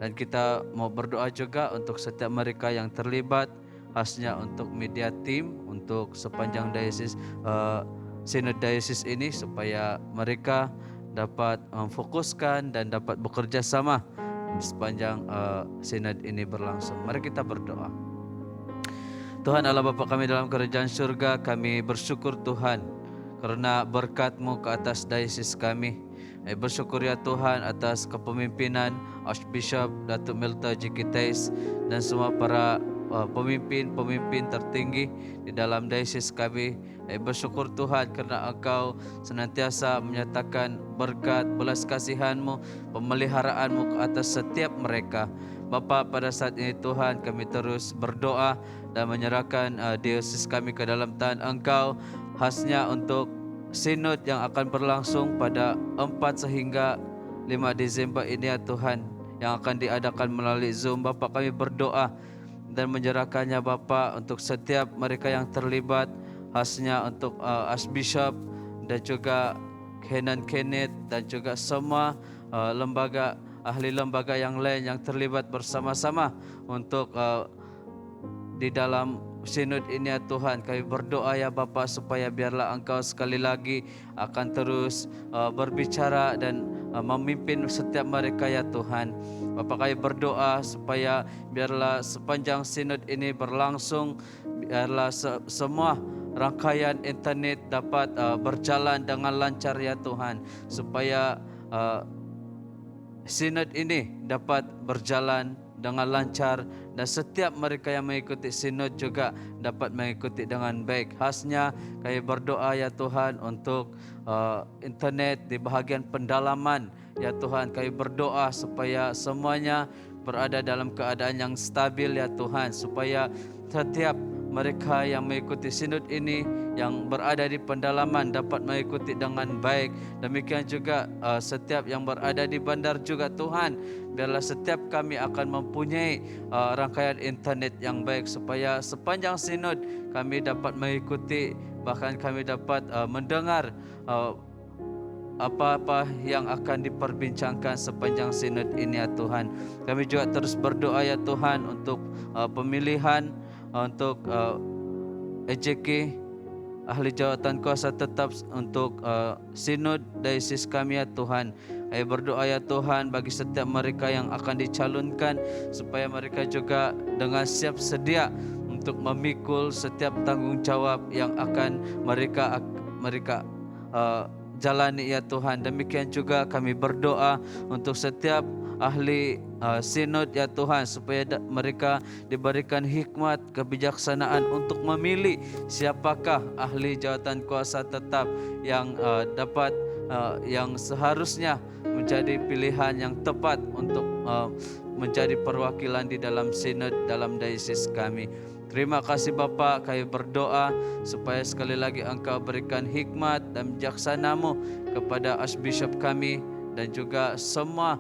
Dan kita mau berdoa juga untuk setiap mereka yang terlibat, khasnya untuk media team, untuk sepanjang dayesis Sinod Dayesis ini, supaya mereka dapat memfokuskan dan dapat bekerja sama sepanjang sinod ini berlangsung. Mari kita berdoa. Tuhan Allah Bapa kami dalam kerajaan surga, kami bersyukur Tuhan karena berkat-Mu ke atas diocese kami. Bersyukur ya Tuhan atas kepemimpinan Archbishop Datuk Melta Jikitais dan semua para pemimpin-pemimpin tertinggi di dalam diocese kami. Bersyukur Tuhan kerana Engkau senantiasa menyatakan berkat, belas kasihan-Mu, pemeliharaan-Mu ke atas setiap mereka. Bapa, pada saat ini Tuhan kami terus berdoa dan menyerahkan diocese kami ke dalam tangan Engkau, khasnya untuk sinod yang akan berlangsung pada 4 sehingga 5 Disember ini ya Tuhan, yang akan diadakan melalui Zoom. Bapa, kami berdoa dan menyerahkannya Bapa untuk setiap mereka yang terlibat, khasnya untuk Archbishop dan juga Kenan Kenneth dan juga semua lembaga, ahli lembaga yang lain yang terlibat bersama-sama untuk di dalam sinod ini ya Tuhan. Kami berdoa ya Bapa supaya biarlah Engkau sekali lagi akan terus berbicara dan memimpin setiap mereka ya Tuhan. Bapa, kami berdoa supaya biarlah sepanjang sinod ini berlangsung, biarlah semua rangkaian internet dapat berjalan dengan lancar ya Tuhan, supaya sinod ini dapat berjalan dengan lancar dan setiap mereka yang mengikuti sinod juga dapat mengikuti dengan baik. Khasnya kami berdoa ya Tuhan untuk internet di bahagian pendalaman ya Tuhan. Kami berdoa supaya semuanya berada dalam keadaan yang stabil ya Tuhan, supaya setiap mereka yang mengikuti sinod ini yang berada di pendalaman dapat mengikuti dengan baik. Demikian juga setiap yang berada di bandar juga Tuhan, biarlah setiap kami akan mempunyai rangkaian internet yang baik, supaya sepanjang sinod kami dapat mengikuti, bahkan kami dapat mendengar apa-apa yang akan diperbincangkan sepanjang sinod ini ya Tuhan. Kami juga terus berdoa ya Tuhan untuk pemilihan untuk EJK, ahli jawatan kuasa tetap untuk sinod diocese kami ya Tuhan. Saya berdoa ya Tuhan bagi setiap mereka yang akan dicalonkan, supaya mereka juga dengan siap sedia untuk memikul setiap tanggungjawab yang akan mereka jalani ya Tuhan. Demikian juga kami berdoa untuk setiap ahli sinod ya Tuhan, supaya mereka diberikan hikmat, kebijaksanaan untuk memilih siapakah ahli jawatan kuasa tetap yang dapat yang seharusnya menjadi pilihan yang tepat untuk menjadi perwakilan di dalam sinod dalam diocese kami. Terima kasih Bapa, kami berdoa supaya sekali lagi Engkau berikan hikmat dan bijaksana-Mu kepada Archbishop kami dan juga semua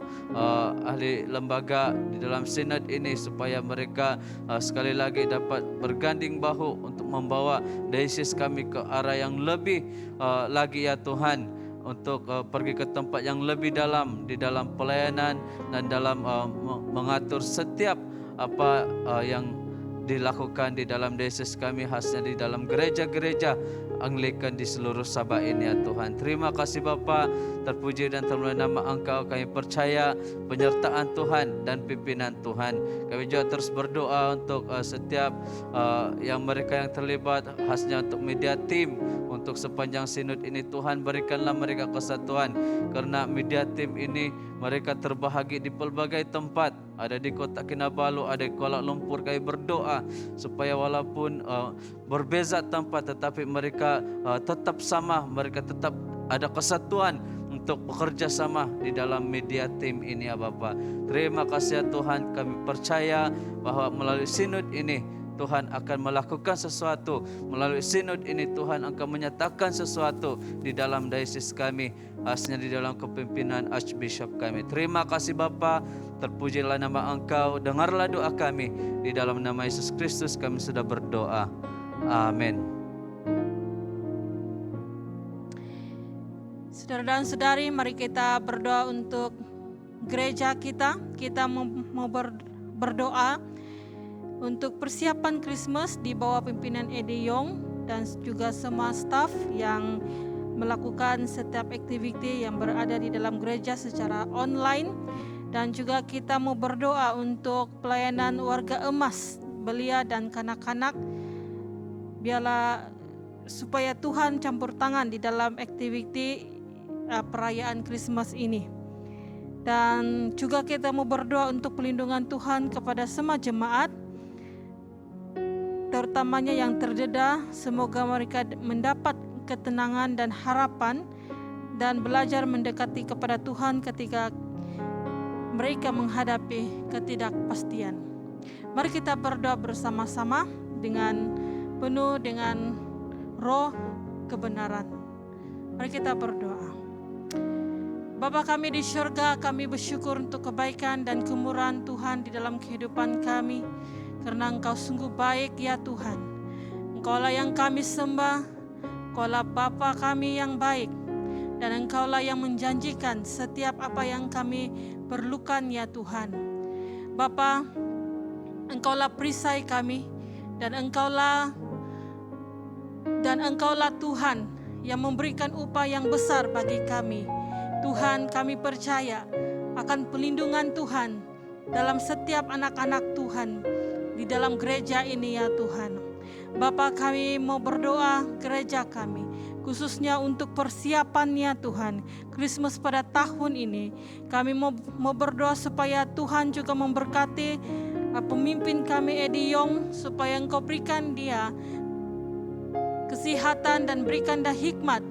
ahli lembaga di dalam sinod ini, supaya mereka sekali lagi dapat berganding bahu untuk membawa diocese kami ke arah yang lebih lagi ya Tuhan, untuk pergi ke tempat yang lebih dalam di dalam pelayanan dan dalam mengatur setiap apa yang dilakukan di dalam diocese kami, khasnya di dalam gereja-gereja Anglikan di seluruh Sabah ini ya Tuhan. Terima kasih Bapa, terpuji dan termulia nama Engkau. Kami percaya penyertaan Tuhan dan pimpinan Tuhan. Kami juga terus berdoa untuk setiap yang mereka yang terlibat, khasnya untuk media team untuk sepanjang sinod ini. Tuhan, berikanlah mereka kesatuan, karena media team ini mereka terbahagi di pelbagai tempat, ada di Kota Kinabalu, ada di Kuala Lumpur. Kami berdoa supaya walaupun berbeza tempat, tetapi mereka tetap sama, mereka tetap ada kesatuan untuk bekerja sama di dalam media team ini ya Bapa. Terima kasih ya Tuhan, kami percaya bahwa melalui sinod ini Tuhan akan melakukan sesuatu. Melalui sinod ini Tuhan akan menyatakan sesuatu di dalam diocese kami, khasnya di dalam kepimpinan Archbishop kami. Terima kasih Bapa, terpujilah nama Engkau, dengarlah doa kami. Di dalam nama Yesus Kristus kami sudah berdoa. Amin.
Saudara dan saudari, mari kita berdoa untuk gereja kita. Kita mau berdoa untuk persiapan Christmas di bawah pimpinan Eddie Yong dan juga semua staf yang melakukan setiap aktiviti yang berada di dalam gereja secara online.
Dan juga kita mau berdoa untuk pelayanan warga emas, belia dan kanak-kanak. Biarlah supaya Tuhan campur tangan di dalam aktiviti perayaan Christmas ini. Dan juga kita mau berdoa untuk pelindungan Tuhan kepada semua jemaat, terutamanya yang terdedah. Semoga mereka mendapat ketenangan dan harapan dan belajar mendekati kepada Tuhan ketika mereka menghadapi ketidakpastian. Mari kita berdoa bersama-sama dengan penuh dengan roh kebenaran. Mari kita berdoa. Bapa kami di surga, kami bersyukur untuk kebaikan dan kemurahan Tuhan di dalam kehidupan kami. Karena Engkau sungguh baik ya Tuhan. Engkaulah yang kami sembah, Engkaulah Bapa kami yang baik. Dan Engkaulah yang menjanjikan setiap apa yang kami perlukan ya Tuhan. Bapa, Engkaulah perisai kami dan Engkaulah Tuhan yang memberikan upah yang besar bagi kami. Tuhan, kami percaya akan pelindungan Tuhan dalam setiap anak-anak Tuhan di dalam gereja ini ya Tuhan. Bapa, kami mau berdoa gereja kami, khususnya untuk persiapannya Tuhan Christmas pada tahun ini. Kami mau berdoa supaya Tuhan juga memberkati pemimpin kami Edi Yong, supaya Engkau berikan dia kesehatan dan berikan dia hikmat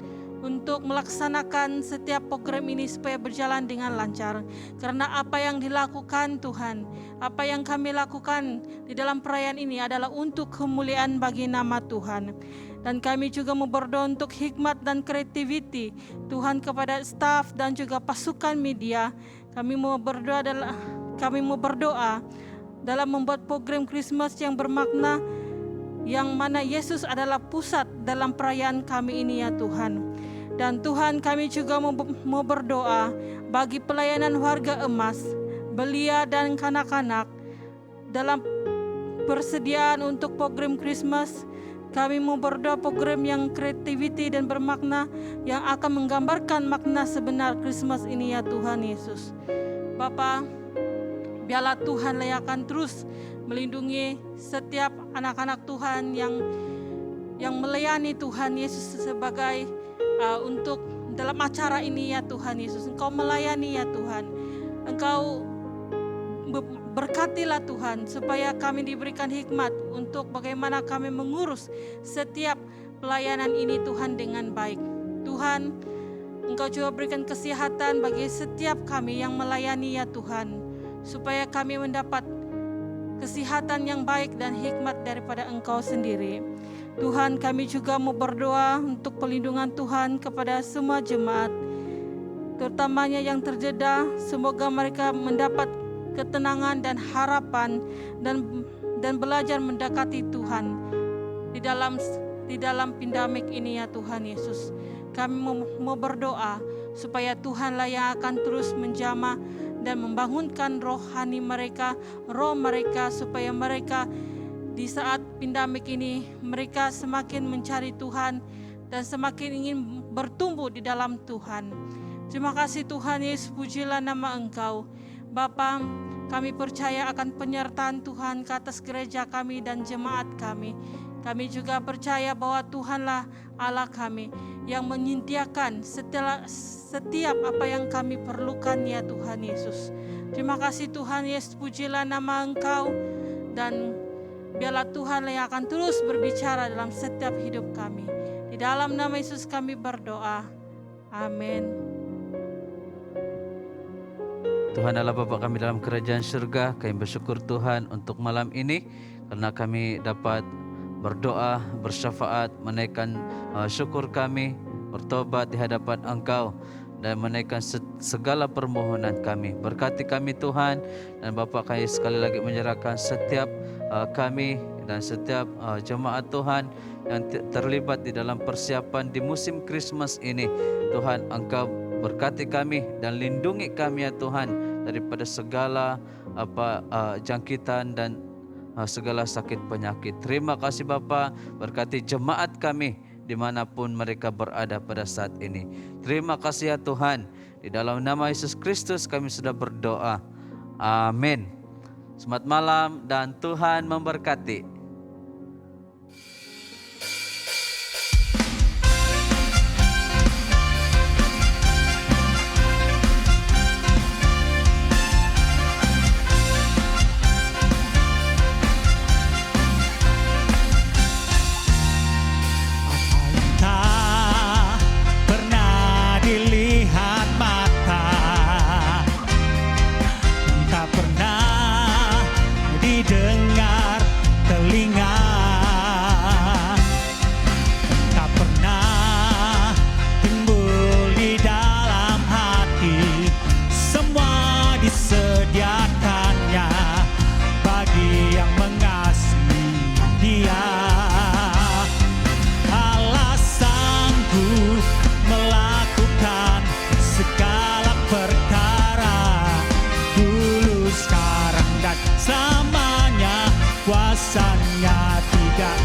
untuk melaksanakan setiap program ini supaya berjalan dengan lancar. Karena apa yang dilakukan Tuhan, apa yang kami lakukan di dalam perayaan ini adalah untuk kemuliaan bagi nama Tuhan. Dan kami juga mau berdoa untuk hikmat dan kreativiti Tuhan kepada staf dan juga pasukan media. Kami mau berdoa dalam membuat program Christmas yang bermakna, yang mana Yesus adalah pusat dalam perayaan kami ini ya Tuhan. Dan Tuhan, kami juga mau berdoa bagi pelayanan warga emas, belia dan kanak-kanak dalam persediaan untuk program Christmas. Kami mau berdoa program yang kreativiti dan bermakna, yang akan menggambarkan makna sebenar Christmas ini ya Tuhan Yesus. Bapa, biarlah Tuhan akan terus melindungi setiap anak-anak Tuhan yang melayani Tuhan Yesus sebagai untuk dalam acara ini ya Tuhan Yesus. Engkau melayani ya Tuhan. Engkau berkatilah Tuhan supaya kami diberikan hikmat untuk bagaimana kami mengurus setiap pelayanan ini Tuhan dengan baik. Tuhan, Engkau juga berikan kesehatan bagi setiap kami yang melayani ya Tuhan, supaya kami mendapat kesehatan yang baik dan hikmat daripada Engkau sendiri. Tuhan, kami juga mau berdoa untuk pelindungan Tuhan kepada semua jemaat, terutamanya yang terjeda. Semoga mereka mendapat ketenangan dan harapan dan belajar mendekati Tuhan di dalam pandemik ini ya Tuhan Yesus. Kami mau berdoa supaya Tuhanlah yang akan terus menjamah dan membangunkan rohani mereka, roh mereka, supaya mereka di saat pandemik ini mereka semakin mencari Tuhan dan semakin ingin bertumbuh di dalam Tuhan. Terima kasih Tuhan Yesus, pujilah nama Engkau. Bapa, kami percaya akan penyertaan Tuhan ke atas gereja kami dan jemaat kami. Kami juga percaya bahwa Tuhanlah Allah kami yang menyediakan setiap apa yang kami perlukan ya Tuhan Yesus. Terima kasih Tuhan Yesus, pujilah nama Engkau, dan biarlah Tuhan yang akan terus berbicara dalam setiap hidup kami. Di dalam nama Yesus kami berdoa. Amin.
Tuhan adalah Bapa kami dalam kerajaan surga. Kami bersyukur Tuhan untuk malam ini, karena kami dapat berdoa, bersyafaat, menaikkan syukur kami, bertobat di hadapan Engkau, dan menaikkan segala permohonan kami. Berkati kami Tuhan, dan Bapa kami sekali lagi menyerahkan setiap kami dan setiap jemaat Tuhan yang terlibat di dalam persiapan di musim Christmas ini. Tuhan, Engkau berkati kami dan lindungi kami ya Tuhan daripada segala jangkitan dan segala sakit penyakit. Terima kasih Bapa, berkati jemaat kami dimanapun mereka berada pada saat ini. Terima kasih ya Tuhan. Di dalam nama Yesus Kristus kami sudah berdoa. Amin. Selamat malam dan Tuhan memberkati.
Dengar telinga, tak pernah timbul di dalam hati. Semua disediakannya bagi yang mengasihi Dia. Allah sanggup melakukan segala perkara, dulu, sekarang, dan selamanya. Kuasanya tidak